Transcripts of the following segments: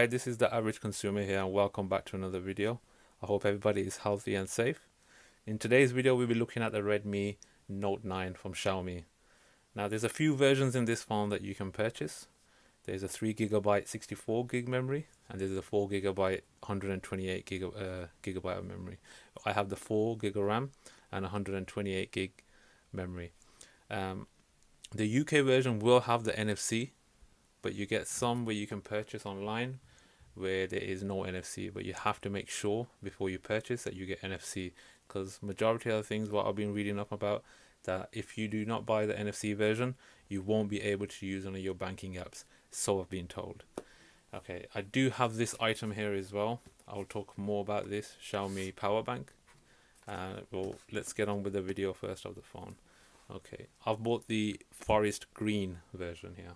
Hi, this is the average consumer here, and welcome back to another video. I hope everybody is healthy and safe. In today's video, we'll be looking at the Redmi Note 9 from Xiaomi. Now, there's a few versions in this phone that you can purchase. There's a 3GB 64GB memory, and there's a 4GB 128GB of memory. I have the 4GB RAM and 128GB memory. The UK version will have the NFC, but you get some where you can purchase online where there is no NFC, but you have to make sure before you purchase that you get NFC, because majority of the things what I've been reading up about, that if you do not buy the NFC version, you won't be able to use any of your banking apps, so I've been told. Okay, I do have this item here as well. I'll talk more about this Xiaomi power bank. Well, let's get on with the video first of the phone. Okay, I've bought the forest green version here.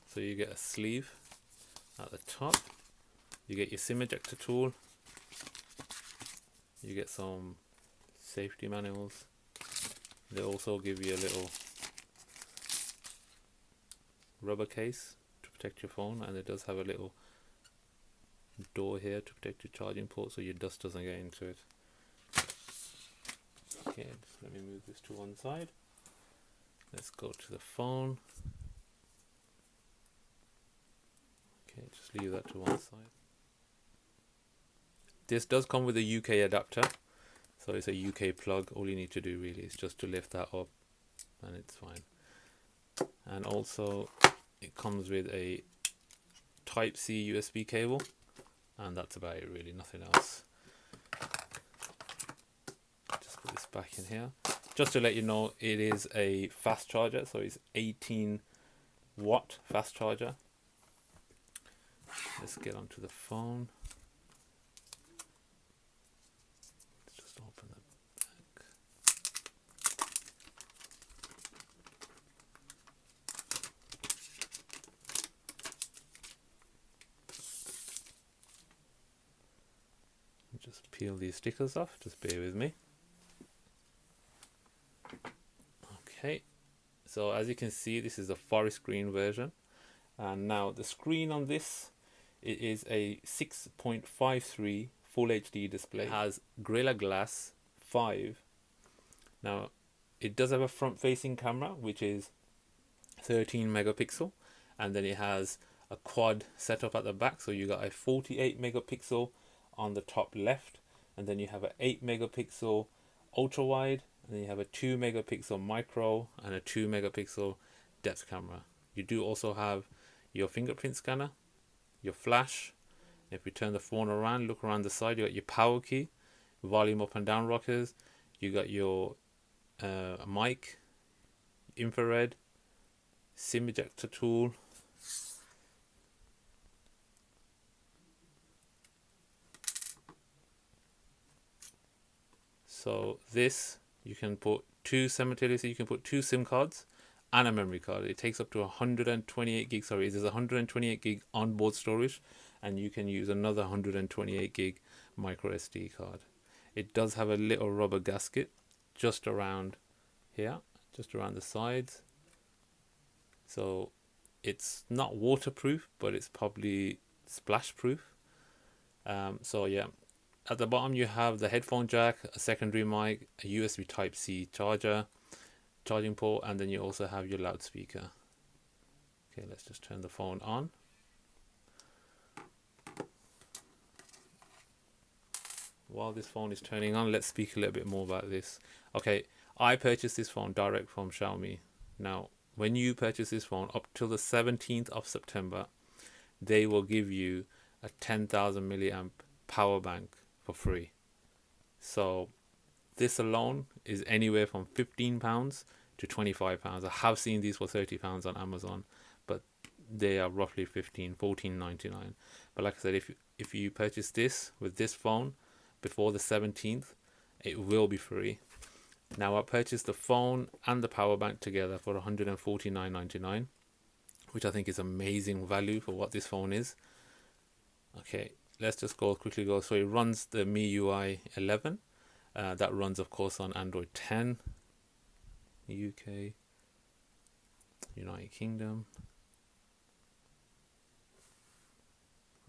So you get a sleeve at the top, you get your SIM ejector tool, you get some safety manuals. They also give you a little rubber case to protect your phone, and it does have a little door here to protect your charging port so your dust doesn't get into it. Okay, just let me move this to one side. Let's go to the phone. Okay, just leave that to one side. This does come with a UK adapter, so it's a UK plug. All you need to do really is just to lift that up and it's fine. And also it comes with a Type-C USB cable, and that's about it really, nothing else. Just put this back in here. Just to let you know, it is a fast charger, so it's 18-watt fast charger. Let's get onto the phone. Let's just open the back. Just peel these stickers off, just bear with me. Okay, so as you can see, this is the forest green version, and now the screen on this, it is a 6.53 full HD display. It has Gorilla Glass 5. Now it does have a front facing camera which is 13 megapixel, and then it has a quad setup at the back, so you got a 48 megapixel on the top left, and then you have an 8 megapixel ultra wide, and then you have a 2 megapixel micro and a 2 megapixel depth camera. You do also have your fingerprint scanner, your flash. If we turn the phone around, look around the side, you got your power key, volume up and down rockers, you got your mic, infrared, SIM ejector tool. So this, you can put simultaneously, you can put two SIM cards and a memory card. It takes up to 128 gig. Sorry, there's 128 gig onboard storage, and you can use another 128 gig micro SD card. It does have a little rubber gasket just around here, just around the sides. So it's not waterproof, but it's probably splash proof. So yeah, at the bottom you have the headphone jack, a secondary mic, a USB Type-C charging port, and then you also have your loudspeaker. Okay, let's just turn the phone on. While this phone is turning on, let's speak a little bit more about this. Okay, I purchased this phone direct from Xiaomi. Now, when you purchase this phone up till the 17th of September, they will give you a 10,000 milliamp power bank for free. So this alone is anywhere from £15 to £25. I have seen these for £30 on Amazon, but they are roughly $14.99. But like I said, if you purchase this with this phone before the 17th, it will be free. Now I purchased the phone and the power bank together for $149.99, which I think is amazing value for what this phone is. Okay, let's just quickly go. So it runs the MIUI 11. That runs, of course, on Android 10 UK. United Kingdom.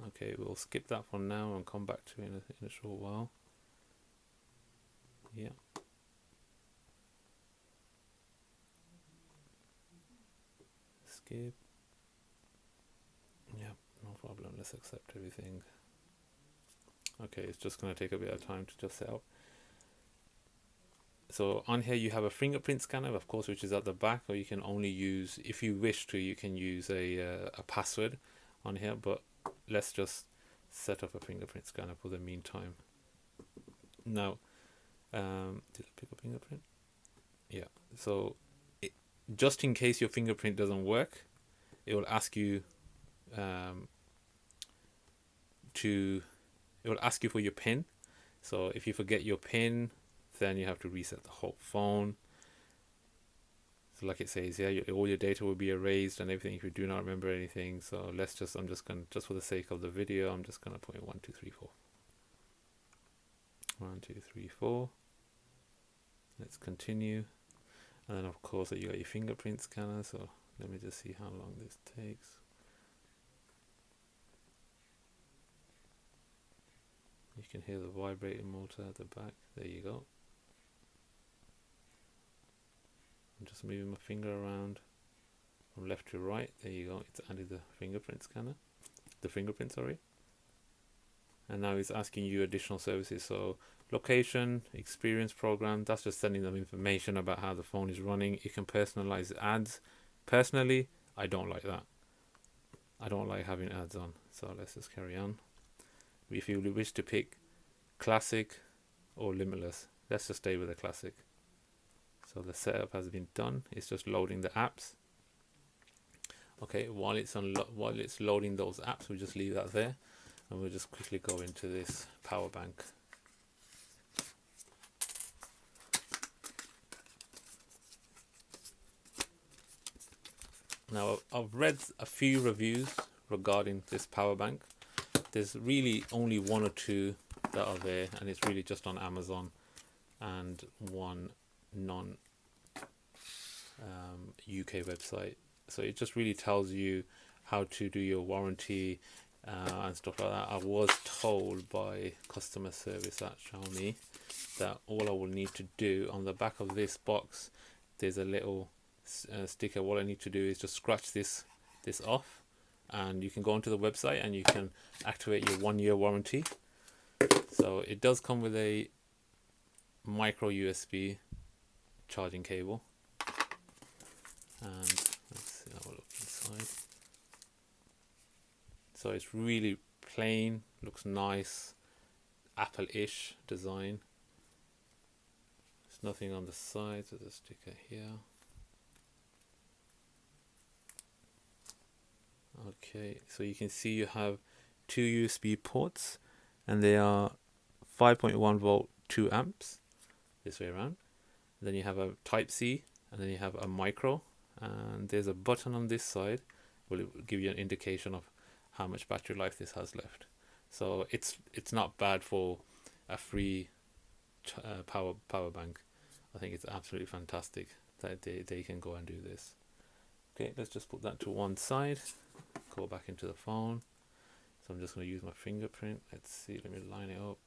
Okay, we'll skip that for now and come back to it in a short while. Yeah. Skip. Yeah, no problem. Let's accept everything. Okay, it's just going to take a bit of time to just set up. So on here you have a fingerprint scanner, of course, which is at the back, or you can only use, if you wish to, you can use a password on here, but let's just set up a fingerprint scanner for the meantime. Now, did I pick a fingerprint? Yeah. So just in case your fingerprint doesn't work, it will ask you for your PIN. So if you forget your PIN, then you have to reset the whole phone. So like it says, yeah, all your data will be erased and everything if you do not remember anything. So I'm just for the sake of the video, I'm just gonna put in 1 2 3 4. 1 2 3 4. Let's continue. And then of course you got your fingerprint scanner. So let me just see how long this takes. You can hear the vibrating motor at the back. There you go. I'm just moving my finger around from left to right. There you go. It's added the fingerprint scanner. The fingerprint, sorry. And now it's asking you additional services. So location, experience program. That's just sending them information about how the phone is running. You can personalize ads. Personally, I don't like that. I don't like having ads on. So let's just carry on. If you wish to pick classic or limitless, let's just stay with the classic. So the setup has been done. It's just loading the apps. Okay, while it's loading those apps, we'll just leave that there, and we'll just quickly go into this power bank. Now I've read a few reviews regarding this power bank. There's really only 1 or 2 that are there, and it's really just on Amazon and one non UK website. So it just really tells you how to do your warranty and stuff like that. I was told by customer service at Xiaomi that all I will need to do on the back of this box, there's a little sticker. What I need to do is just scratch this off, and you can go onto the website and you can activate your 1-year warranty. So it does come with a micro USB charging cable, and let's see, have a look inside. So it's really plain, looks nice, Apple-ish design. There's nothing on the side, so there's a sticker here. Okay, so you can see you have 2 USB ports, and they are 5.1 volt 2 amps this way around. Then you have a type C, and then you have a micro, and there's a button on this side will give you an indication of how much battery life this has left. So it's not bad for a free power bank. I think it's absolutely fantastic that they can go and do this. Okay, let's just put that to one side, go back into the phone. So I'm just going to use my fingerprint. Let's see, let me line it up.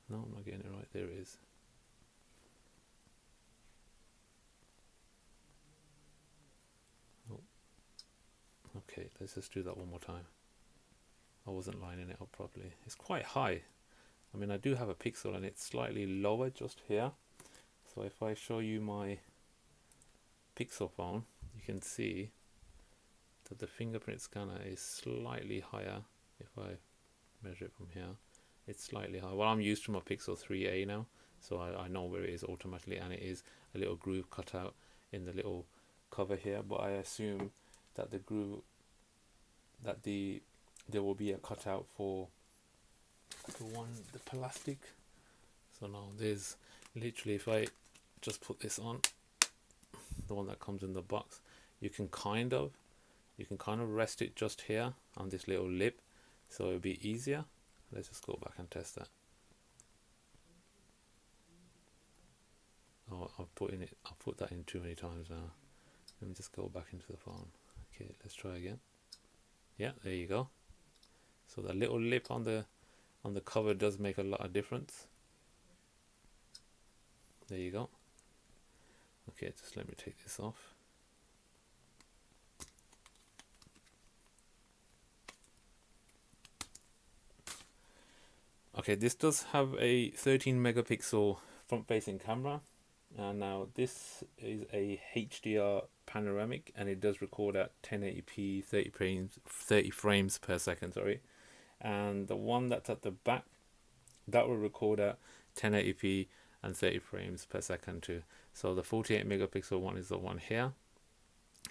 No, I'm not getting it right. There it is. Oh. Okay, let's just do that one more time. I wasn't lining it up properly. It's quite high. I mean, I do have a Pixel and it's slightly lower just here. So if I show you my Pixel phone, you can see that the fingerprint scanner is slightly higher. If I measure it from here, it's slightly higher. Well, I'm used to my Pixel 3a now, so I know where it is automatically, and it is a little groove cut out in the little cover here, but I assume that the groove, that there will be a cutout for the plastic. So now there's literally, if I just put this on, the one that comes in the box, you can kind of rest it just here on this little lip, so it'll be easier. Let's just go back and test that. Oh, I've put that in too many times now. Let me just go back into the phone. Okay, let's try again. Yeah, there you go. So the little lip on the cover does make a lot of difference. There you go. Okay, just let me take this off. Okay, this does have a 13 megapixel front facing camera, and now this is a HDR panoramic, and it does record at 1080p 30 frames per second, sorry. And the one that's at the back, that will record at 1080p and 30 frames per second too. So the 48 megapixel one is the one here,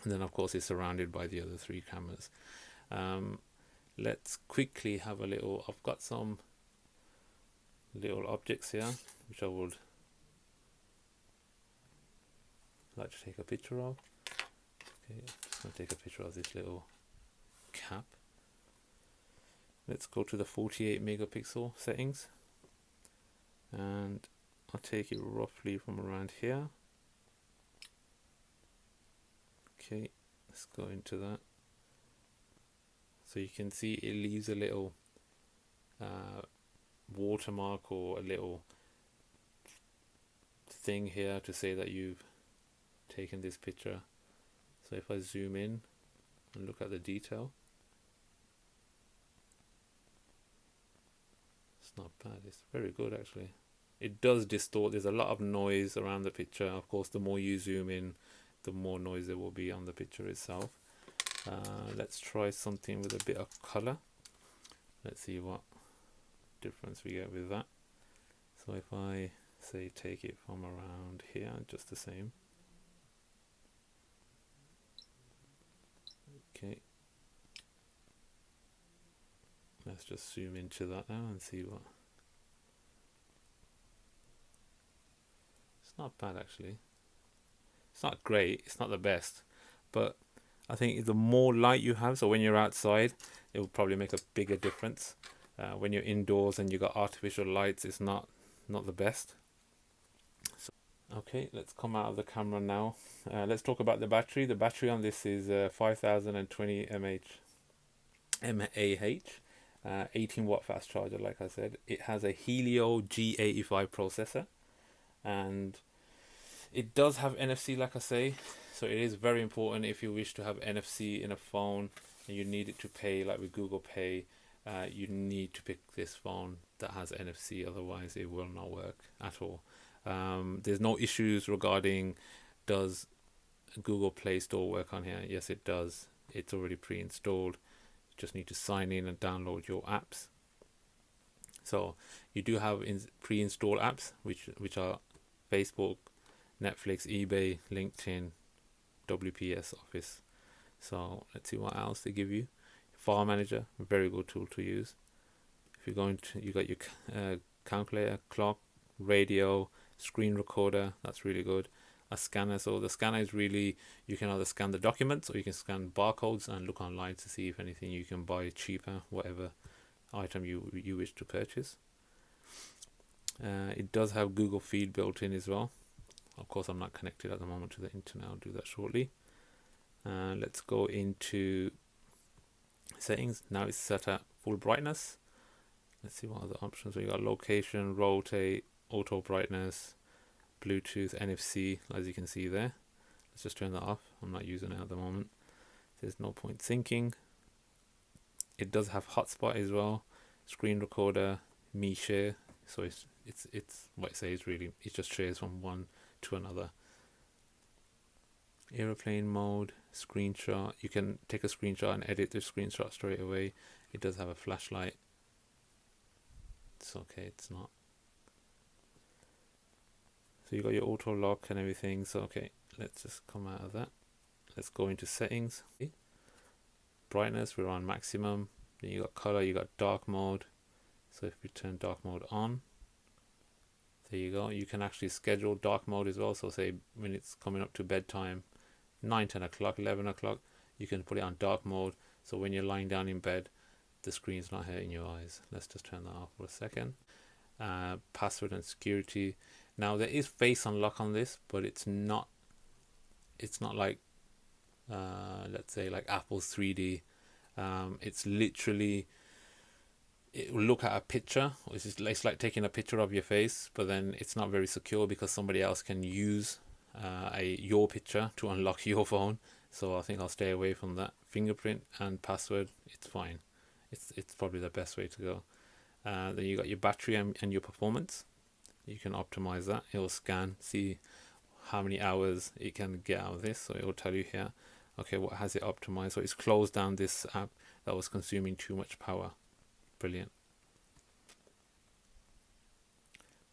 and then of course it's surrounded by the other three cameras. Let's quickly have a little, I've got some little objects here which I would like to take a picture of. Okay, just going to take a picture of this little cap. Let's go to the 48 megapixel settings, and I'll take it roughly from around here. Okay, let's go into that. So you can see it leaves a little watermark or a little thing here to say that you've taken this picture. So if I zoom in and look at the detail, it's not bad, it's very good actually. It does distort, there's a lot of noise around the picture. Of course, the more you zoom in, the more noise there will be on the picture itself. Let's try something with a bit of color. Let's see what difference we get with that. So if I say take it from around here, just the same. Okay, let's just zoom into that now and see what. It's not bad actually. It's not great, it's not the best, but I think the more light you have, so when you're outside, it will probably make a bigger difference. When you're indoors and you got artificial lights, it's not the best. So, okay, let's come out of the camera now. Let's talk about the battery. The battery on this is 5020 mAh, 18 watt fast charger. Like I said, it has a Helio G85 processor, and it does have NFC, like I say. So it is very important if you wish to have NFC in a phone and you need it to pay, like with Google Pay. You need to pick this phone that has NFC, otherwise it will not work at all. There's no issues regarding does Google Play Store work on here. Yes, it does. It's already pre-installed. You just need to sign in and download your apps. So you do have pre-installed apps which are Facebook, Netflix, eBay, LinkedIn, WPS Office. So let's see what else they give you. File Manager, very good tool to use. If you're going to, you got your calculator, clock, radio, screen recorder. That's really good. A scanner. So the scanner is really, you can either scan the documents or you can scan barcodes and look online to see if anything you can buy cheaper, whatever item you wish to purchase. It does have Google Feed built in as well. Of course, I'm not connected at the moment to the internet. I'll do that shortly. Let's go into settings. Now it's set at full brightness. Let's see what other options we got. Location, rotate, auto brightness, Bluetooth, NFC, as you can see there. Let's just turn that off. I'm not using it at the moment. There's no point syncing. It does have hotspot as well, screen recorder, me share. So it's what it says really. It just shares from one to another. Airplane mode, screenshot. You can take a screenshot and edit the screenshot straight away. It does have a flashlight. It's okay, it's not. So you got your auto lock and everything. So okay, let's just come out of that. Let's go into settings. Brightness, we're on maximum. Then you got color, you got dark mode. So if we turn dark mode on, there you go. You can actually schedule dark mode as well. So say when it's coming up to bedtime, 9, 10 o'clock, 11 o'clock, you can put it on dark mode. So when you're lying down in bed, the screen's not hurting your eyes. Let's just turn that off for a second. Password and security. Now there is face unlock on this, but it's not like let's say like Apple's 3D. It's literally, it will look at a picture, which is it's like taking a picture of your face, but then it's not very secure because somebody else can use your picture to unlock your phone. So I think I'll stay away from that. Fingerprint and password, it's fine. It's probably the best way to go. Then you got your battery and your performance. You can optimize that. It will scan, see how many hours it can get out of this. So it will tell you here, okay, what has it optimized? So it's closed down this app that was consuming too much power. Brilliant.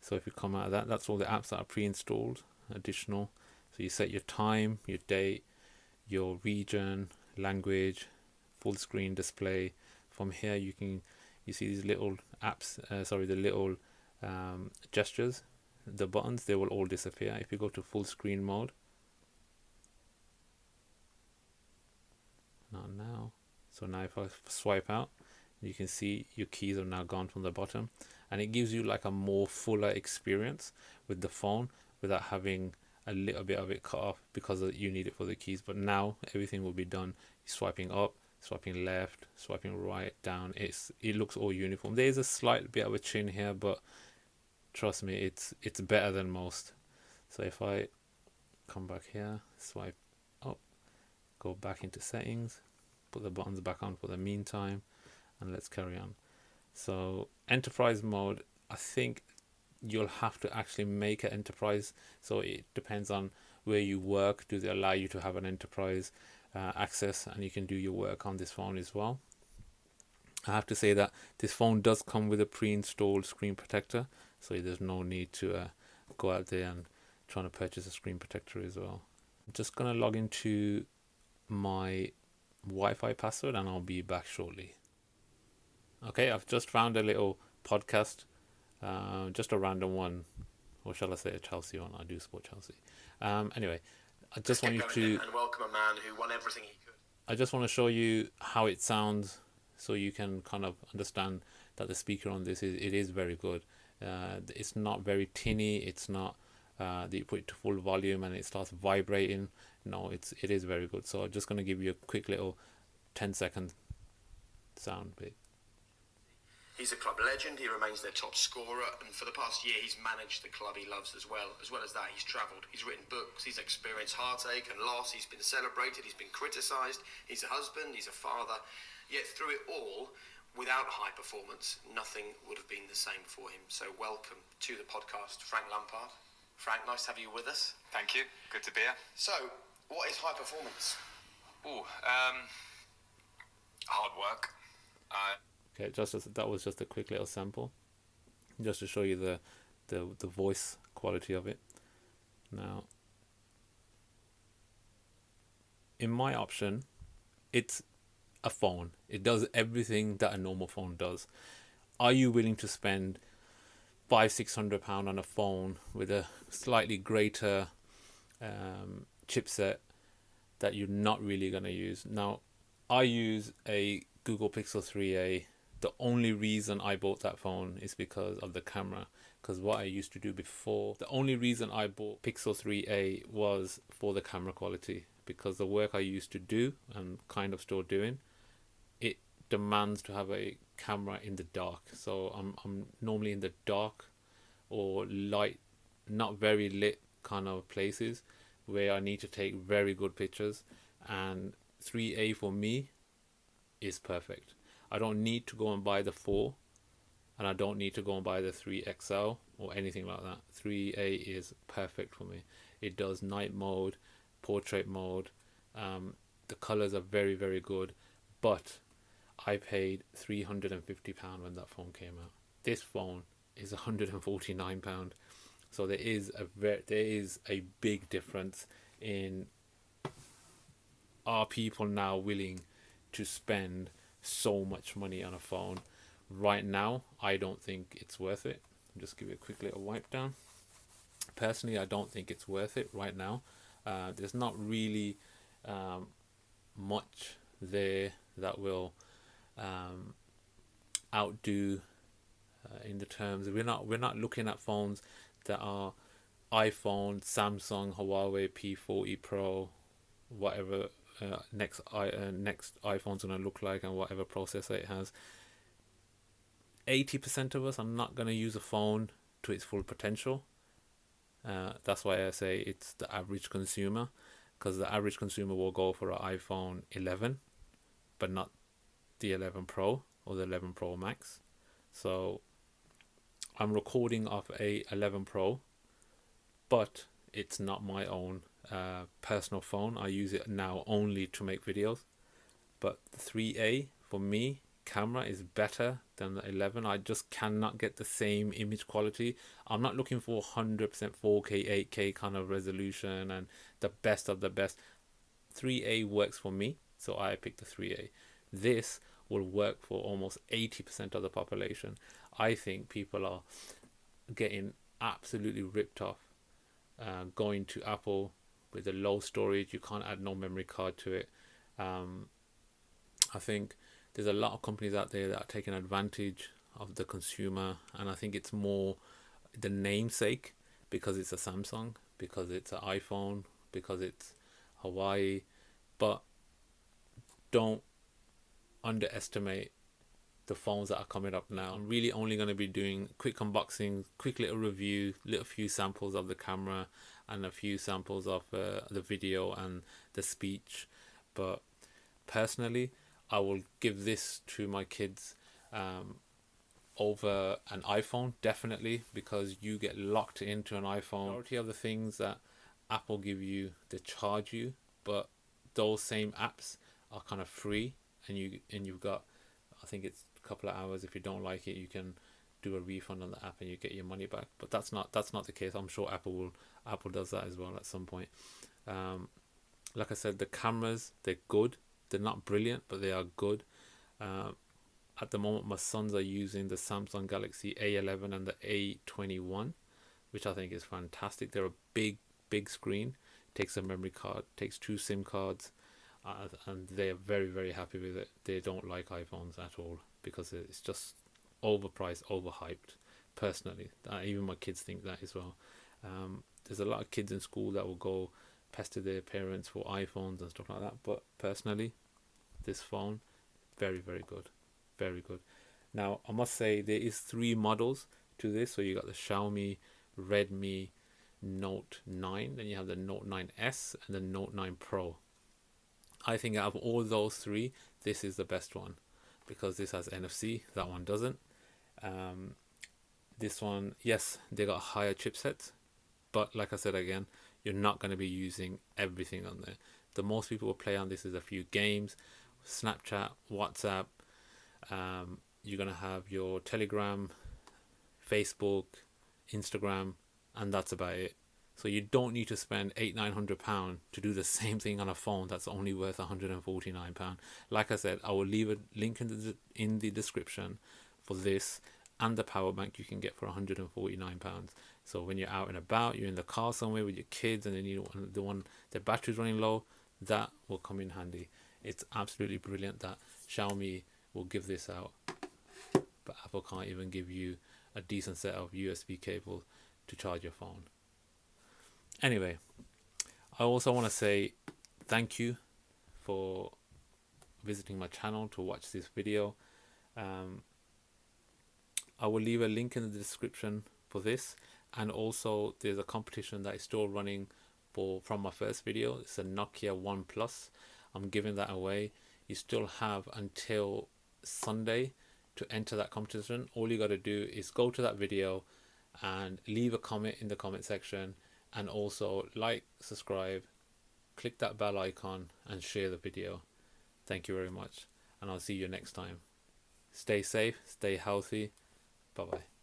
So if you come out of that, that's all the apps that are pre-installed, additional. So you set your time, your date, your region, language, full screen display. From here you see these little apps, the little gestures, the buttons, they will all disappear. If you go to full screen mode, not now. So now if I swipe out, you can see your keys are now gone from the bottom, and it gives you like a more fuller experience with the phone without having a little bit of it cut off because you need it for the keys. But now everything will be done swiping up, swiping left, swiping right, down. It looks all uniform. There is a slight bit of a chin here, but trust me, it's better than most. So if I come back here, swipe up, go back into settings, put the buttons back on for the meantime, and let's carry on. So enterprise mode, I think you'll have to actually make an enterprise. So it depends on where you work. Do they allow you to have an enterprise access, and you can do your work on this phone as well? I have to say that this phone does come with a pre-installed screen protector, so there's no need to go out there and trying to purchase a screen protector as well. I'm just gonna log into my Wi-Fi password and I'll be back shortly. Okay, I've just found a little podcast, just a random one, or shall I say a Chelsea one? I do support Chelsea. Anyway, I just want you to and welcome a man who won everything he could. I just want to show you how it sounds, so you can kind of understand that the speaker on this is very good. It's not very tinny. It's not that you put it to full volume and it starts vibrating. No, it is very good. So I'm just going to give you a quick little 10-second sound bit. He's a club legend. He remains their top scorer, and for the past year he's managed the club he loves as well. As well as that, he's travelled, he's written books, he's experienced heartache and loss, he's been celebrated, he's been criticised, he's a husband, he's a father. Yet through it all, without high performance, nothing would have been the same for him. So welcome to the podcast, Frank Lampard. Frank, nice to have you with us. Thank you. Good to be here. So, what is high performance? Hard work. Okay, that was just a quick little sample, just to show you the voice quality of it. Now, in my option, it's a phone. It does everything that a normal phone does. Are you willing to spend £500-600 on a phone with a slightly greater chipset that you're not really going to use? Now, I use a Google Pixel 3a. The only reason I bought that phone is because of the camera. Because what I used to do before, the only reason I bought Pixel 3a was for the camera quality. Because the work I used to do, and kind of still doing, it demands to have a camera in the dark. So I'm normally in the dark or light, not very lit kind of places where I need to take very good pictures. And 3a for me is perfect. I don't need to go and buy the 4, and I don't need to go and buy the 3XL or anything like that. 3A is perfect for me. It does night mode, portrait mode. The colors are very, very good, but I paid £350 when that phone came out. This phone is £149. So there is a big difference in, are people now willing to spend so much money on a phone? Right now, I don't think it's worth it. I'll just give you a quick little wipe down. Personally, I don't think it's worth it right now. There's not really much there that will outdo in the terms. We're not looking at phones that are iPhone, Samsung, Huawei P40 Pro, whatever next iPhone's gonna look like and whatever processor it has. 80% of us are not gonna use a phone to its full potential. That's why I say it's the average consumer, because the average consumer will go for an iPhone 11, but not the 11 Pro or the 11 Pro Max. So I'm recording off a 11 Pro, but it's not my own personal phone. I use it now only to make videos. But the 3A for me, camera is better than the 11. I just cannot get the same image quality. I'm not looking for 100% 4K, 8K kind of resolution and the best of the best. 3A works for me, so I picked the 3A. This will work for almost 80% of the population. I think people are getting absolutely ripped off going to Apple with the low storage. You can't add no memory card to it. I think there's a lot of companies out there that are taking advantage of the consumer, and I think it's more the namesake, because it's a Samsung, because it's an iPhone, because it's Hawaii. But don't underestimate the phones that are coming up now. I'm really only going to be doing quick unboxings, quick little review, little few samples of the camera and a few samples of the video and the speech. But personally, I will give this to my kids over an iPhone, definitely, because you get locked into an iPhone. Majority of the things that Apple give you, they charge you, but those same apps are kind of free, and you've got, I think it's a couple of hours. If you don't like it, you can do a refund on the app and you get your money back. But that's not the case. I'm sure Apple does that as well at some point. Like I said, the cameras, they're good. They're not brilliant, but they are good. At the moment, my sons are using the Samsung Galaxy A11 and the A21, which I think is fantastic. They're a big screen. Takes a memory card, takes 2 SIM cards, and they're very, very happy with it. They don't like iPhones at all because it's just overpriced, overhyped. Personally, even my kids think that as well. There's a lot of kids in school that will go pester their parents for iPhones and stuff like that. But personally, this phone, very, very good. Very good. Now, I must say there is 3 models to this. So you got the Xiaomi Redmi Note 9, then you have the Note 9S and the Note 9 Pro. I think out of all those 3, this is the best one because this has NFC, that one doesn't. This one, yes, they got higher chipsets, but like I said again, you're not going to be using everything on there. The most people will play on this is a few games, Snapchat, WhatsApp. You're going to have your Telegram, Facebook, Instagram, and that's about it. So you don't need to spend £800-900 to do the same thing on a phone that's only worth £149. Like I said, I will leave a link in the description for this and the power bank you can get for £149. So when you're out and about, you're in the car somewhere with your kids and then you want the battery's running low, that will come in handy. It's absolutely brilliant that Xiaomi will give this out, but Apple can't even give you a decent set of USB cables to charge your phone. Anyway, I also want to say thank you for visiting my channel to watch this video. I will leave a link in the description for this, and also there's a competition that is still running from my first video. It's a Nokia One Plus. I'm giving that away. You still have until Sunday to enter that competition. All you got to do is go to that video and leave a comment in the comment section, and also like, subscribe, click that bell icon and share the video. Thank you very much, and I'll see you next time. Stay safe, stay healthy. Bye bye.